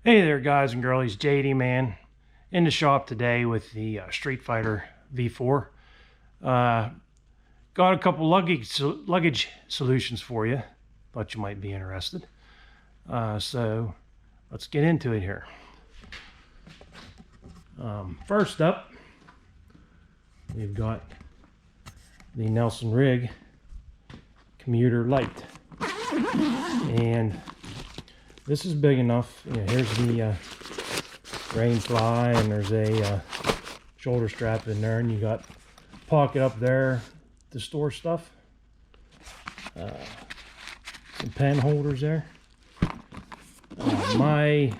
Hey there guys and girlies, JD man in the shop today with the Streetfighter V4. Got a couple luggage solutions for you. Thought you might be interested. So let's get into it here. First up, we've got the Nelson Rig Commuter Lite, and this is big enough. Here's the rain fly, and there's a shoulder strap in there, and you got a pocket up there to store stuff. Some pen holders there. My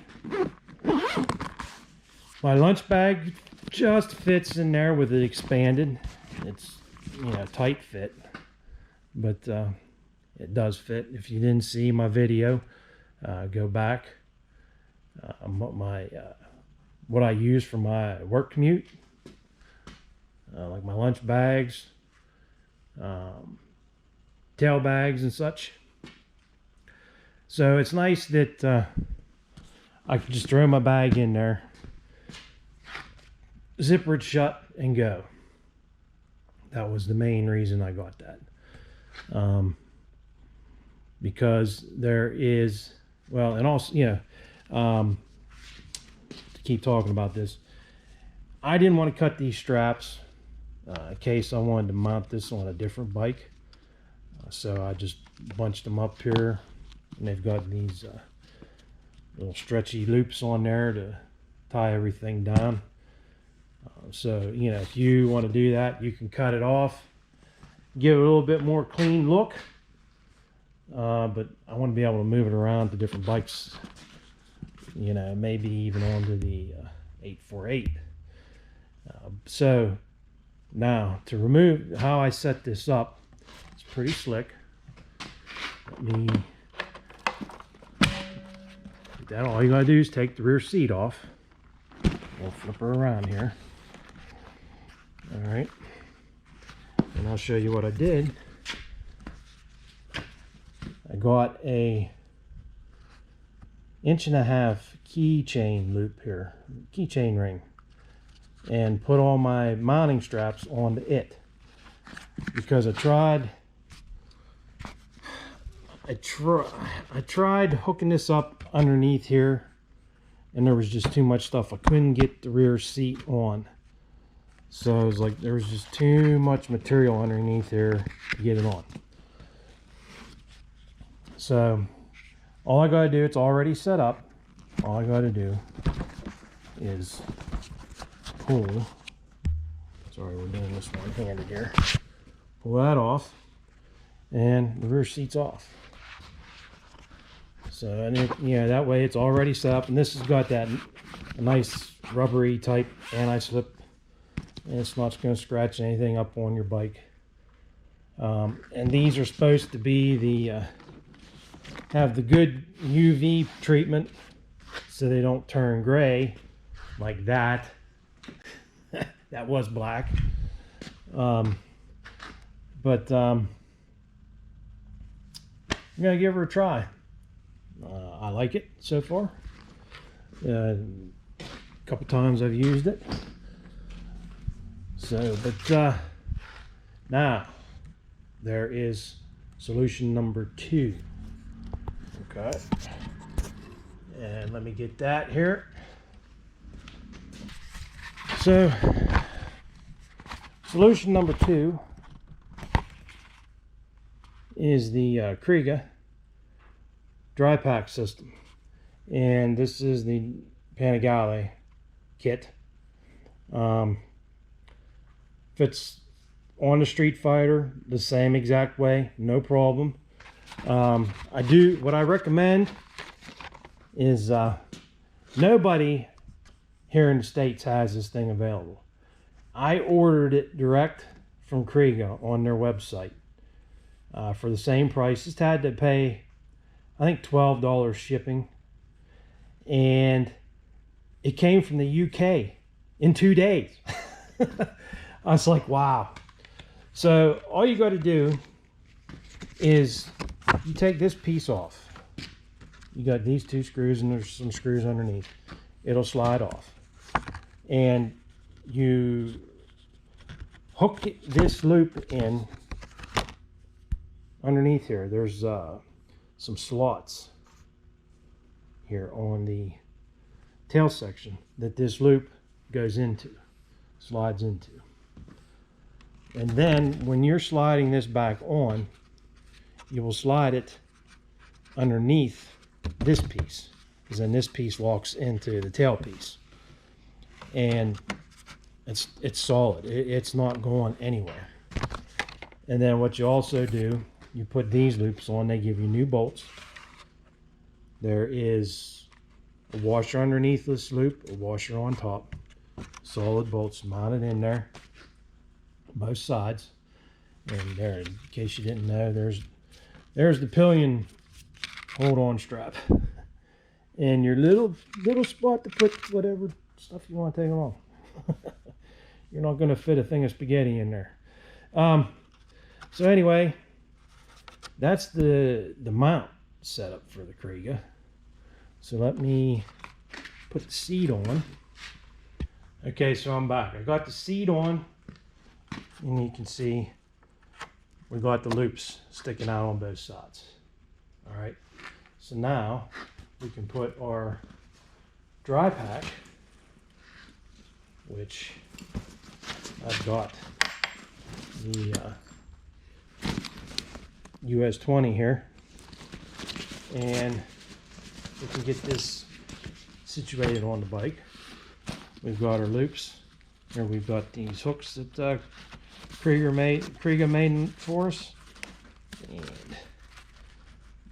lunch bag just fits in there with it expanded. It's tight fit, but it does fit. If you didn't see my video, go back. What I use for my work commute, like my lunch bags, tail bags and such. So it's nice that I can just throw my bag in there, zipper it shut, and go. That was the main reason I got that. Because there is, well, and also, to keep talking about this, I didn't want to cut these straps in case I wanted to mount this on a different bike. So I just bunched them up here, and they've got these little stretchy loops on there to tie everything down. So, if you want to do that, you can cut it off, give it a little bit more clean look. But I want to be able to move it around to different bikes, maybe even onto the 848. So now to remove, how I set this up, it's pretty slick. Let me get that. All you gotta do is take the rear seat off. We'll flip her around here. All right, and I'll show you what I did. I got a 1.5" keychain loop here, keychain ring, and put all my mounting straps onto it, because I tried hooking this up underneath here, and there was just too much stuff. I couldn't get the rear seat on, so it was like there was just too much material underneath here to get it on. So all I gotta do, it's already set up. All I gotta do is pull, sorry, we're doing this one-handed here. Pull that off, and the rear seat's off. So, and that way it's already set up, and this has got that nice rubbery type anti-slip, and it's not gonna scratch anything up on your bike. And these are supposed to be the have the good UV treatment, so they don't turn gray like that. That was black. I'm gonna give her a try. I like it so far. A couple times I've used it. So, but now there is solution number 2. Okay, and let me get that here. So solution number 2 is the Kriega dry pack system, and this is the Panigale kit. Fits on the Streetfighter the same exact way, no problem. What I recommend is nobody here in the States has this thing available. I ordered it direct from Kriega on their website for the same price. Just had to pay, I think, $12 shipping, and it came from the UK in 2 days. I was like, wow. So all you got to do is you take this piece off, You got these 2 screws, and there's some screws underneath. It'll slide off. And you hook this loop in underneath here. There's some slots here on the tail section that this loop goes into, slides into. And then when you're sliding this back on, you will slide it underneath this piece, because then this piece locks into the tail piece, and it's solid. It's not going anywhere. And then what you also do, you put these loops on. They give you new bolts. There is a washer underneath this loop, a washer on top, solid bolts mounted in there, both sides. And there, in case you didn't know, there's the pillion hold-on strap, and your little spot to put whatever stuff you want to take along. You're not going to fit a thing of spaghetti in there. So anyway, that's the mount setup for the Kriega. So let me put the seat on. Okay, so I'm back. I got the seat on, and you can see we got the loops sticking out on both sides. All right, so now we can put our dry pack, which I've got the US 20 here, and we can get this situated on the bike. We've got our loops here. We've got these hooks that Kriega made for us, and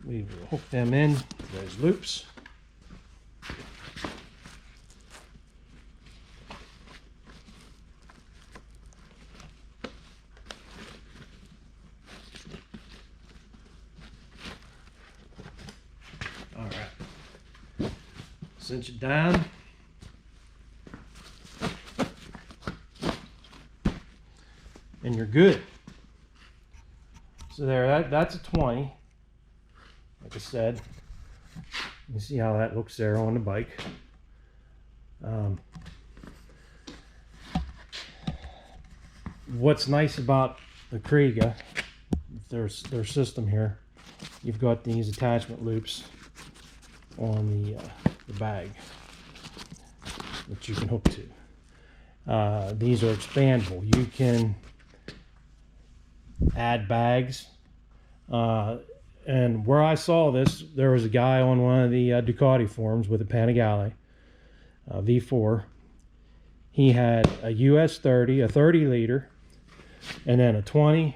we will hook them in to those loops. All right, cinch it down. And you're good. So there, that's a 20. Like I said, you see how that looks there on the bike. What's nice about the Kriega, their system here, you've got these attachment loops on the bag that you can hook to. These are expandable. You can add bags, and where I saw this, there was a guy on one of the Ducati forums with a Panigale V4. He had a US 30, a 30 liter, and then a 20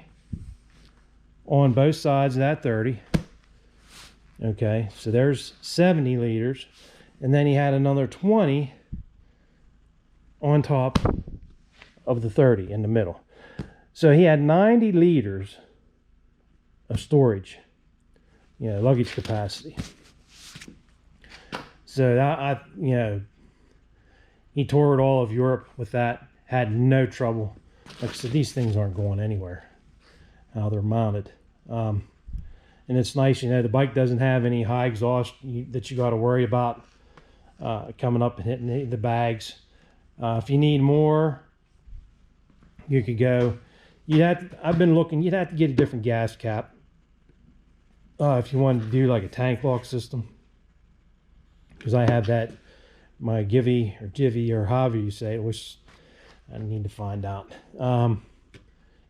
on both sides of that 30. Okay, so there's 70 liters, and then he had another 20 on top of the 30 in the middle. So he had 90 liters of storage, luggage capacity. So that, he toured all of Europe with that, had no trouble. Like I said, these things aren't going anywhere, how they're mounted. And it's nice, the bike doesn't have any high exhaust that you got to worry about coming up and hitting the bags. If you need more, you could go. I've been looking, you'd have to get a different gas cap if you wanted to do like a tank lock system, because I have that, my Givy or however you say it, which I need to find out. You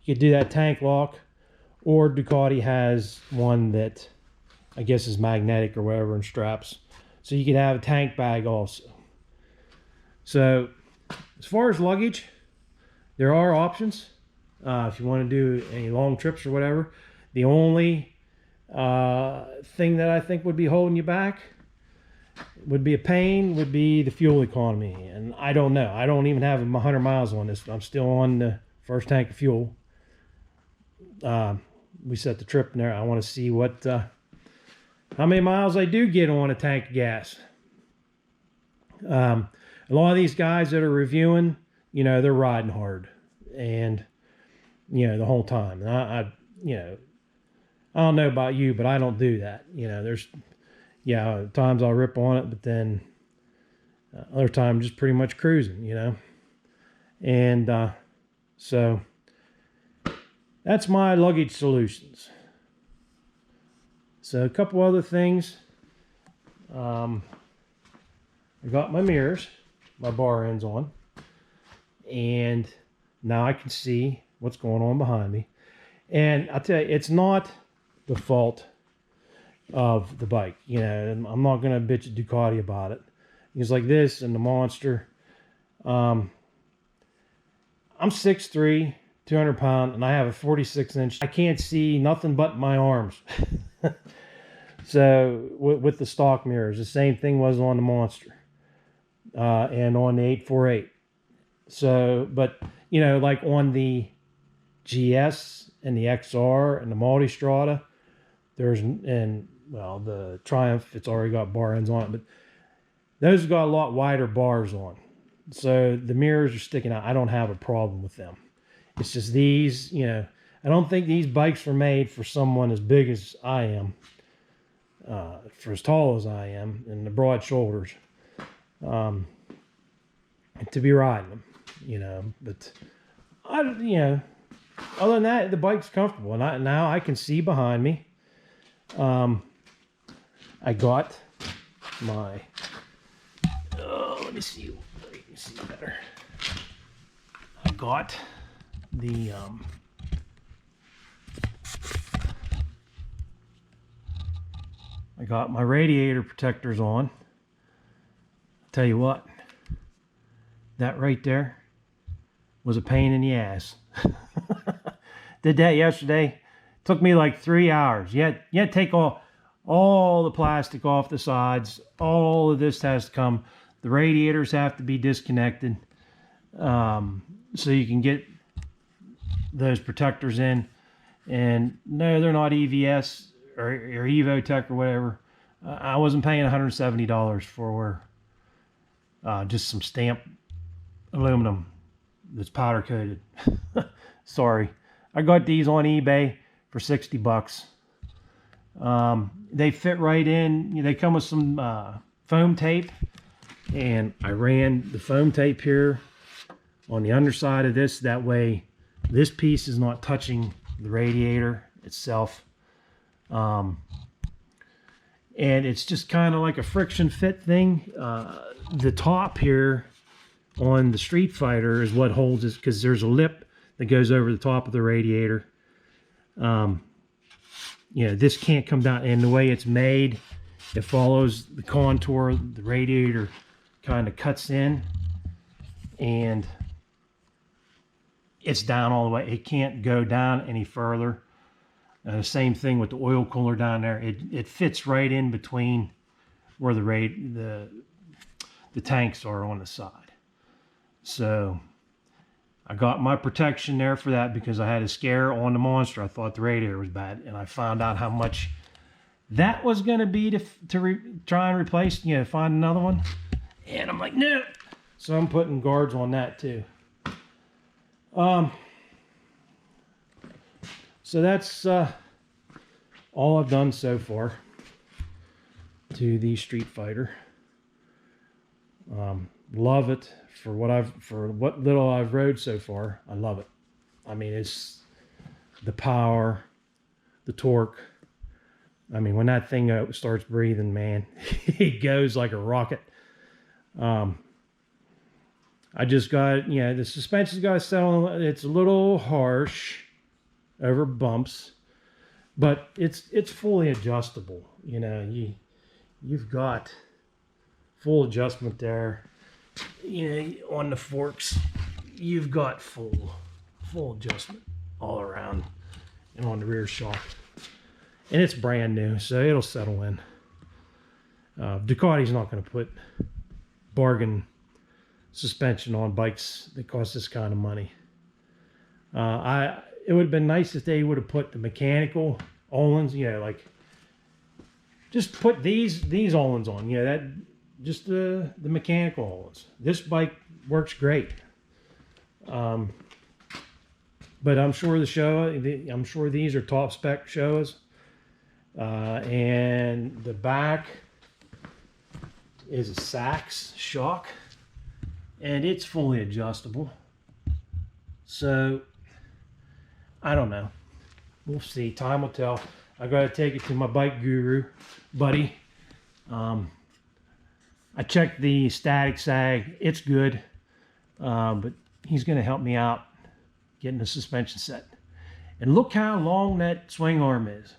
could do that tank lock, or Ducati has one that I guess is magnetic or whatever, and straps, so you could have a tank bag also. So as far as luggage, there are options. If you want to do any long trips or whatever, the only thing that I think would be holding you back, would be a pain, would be the fuel economy. And I don't know. I don't even have 100 miles on this. I'm still on the first tank of fuel. We set the trip in there. I want to see what how many miles I do get on a tank of gas. A lot of these guys that are reviewing, they're riding hard, and the whole time. And I don't know about you, but I don't do that. There's yeah, at times I'll rip on it, but then other times just pretty much cruising, you know. And so that's my luggage solutions. So a couple other things. I got my mirrors, my bar ends on, and now I can see what's going on behind me. And I'll tell you, it's not the fault of the bike. You know, I'm not going to bitch at Ducati about it. It's like this and the Monster. I'm 6'3", 200 pounds, and I have a 46-inch. I can't see nothing but my arms. So with the stock mirrors, the same thing was on the Monster and on the 848. So, but you know, like on the GS and the XR and the Multistrada, well, the Triumph, it's already got bar ends on it, but those got a lot wider bars on. So the mirrors are sticking out. I don't have a problem with them. It's just these, you know, I don't think these bikes were made for someone as big as I am, for as tall as I am, and the broad shoulders, to be riding them, you know. But you know, other than that, the bike's comfortable, and now I can see behind me. I got my, let me see, you can see better. I got the, I got my radiator protectors on. I'll tell you what, that right there was a pain in the ass. Did that yesterday. Took me like 3 hours. You had to take all the plastic off the sides. All of this has to come. The radiators have to be disconnected, so you can get those protectors in. And no, they're not EVS or Evotech or whatever. I wasn't paying $170 for just some stamped aluminum that's powder coated. Sorry. I got these on eBay for $60. They fit right in. They come with some foam tape, and I ran the foam tape here on the underside of this. That way this piece is not touching the radiator itself. And it's just kind of like a friction fit thing. The top here on the Streetfighter is what holds it, because there's a lip that goes over the top of the radiator. You know, this can't come down, and the way it's made, it follows the contour. The radiator kind of cuts in, and it's down all the way. It can't go down any further. Same thing with the oil cooler down there. It fits right in between where the tanks are on the side. So I got my protection there for that, because I had a scare on the Monster. I thought the radiator was bad, and I found out how much that was going to be to try and replace, you know, find another one. And I'm like, no. So I'm putting guards on that too. So that's all I've done so far to the Streetfighter. Love it for what little I've rode so far. I love it. I mean, it's the power, the torque. I mean, when that thing starts breathing, man, it goes like a rocket. I just got, you know, the suspension's got to settle. It's a little harsh over bumps, but it's fully adjustable. You know, you've got full adjustment there. You know, on the forks, you've got full adjustment all around, and on the rear shock. And it's brand new, so it'll settle in. Ducati's not going to put bargain suspension on bikes that cost this kind of money. It would have been nice if they would have put the mechanical Öhlins, you know, like just put these Öhlins on, you know, that just the mechanical Öhlins. This bike works great. But I'm sure I'm sure these are top spec Showas. And the back, is a Sachs shock, and it's fully adjustable. So I don't know. We'll see. Time will tell. I got to take it to my bike guru buddy. I checked the static sag. It's good, but he's going to help me out getting the suspension set. And look how long that swing arm is.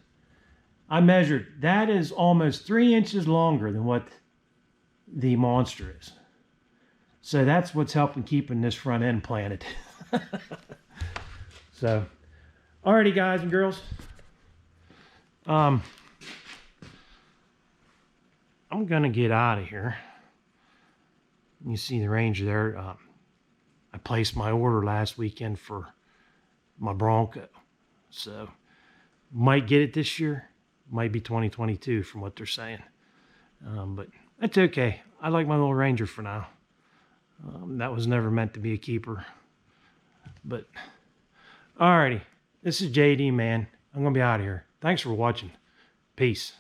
I measured. That is almost 3 inches longer than what the Monster is. So that's what's helping keeping this front end planted. So, alrighty guys and girls. I'm gonna get out of here. You see the Ranger there. I placed my order last weekend for my Bronco. So, might get it this year. Might be 2022 from what they're saying. But that's okay. I like my little Ranger for now. That was never meant to be a keeper. But, alrighty. This is JD, man. I'm going to be out of here. Thanks for watching. Peace.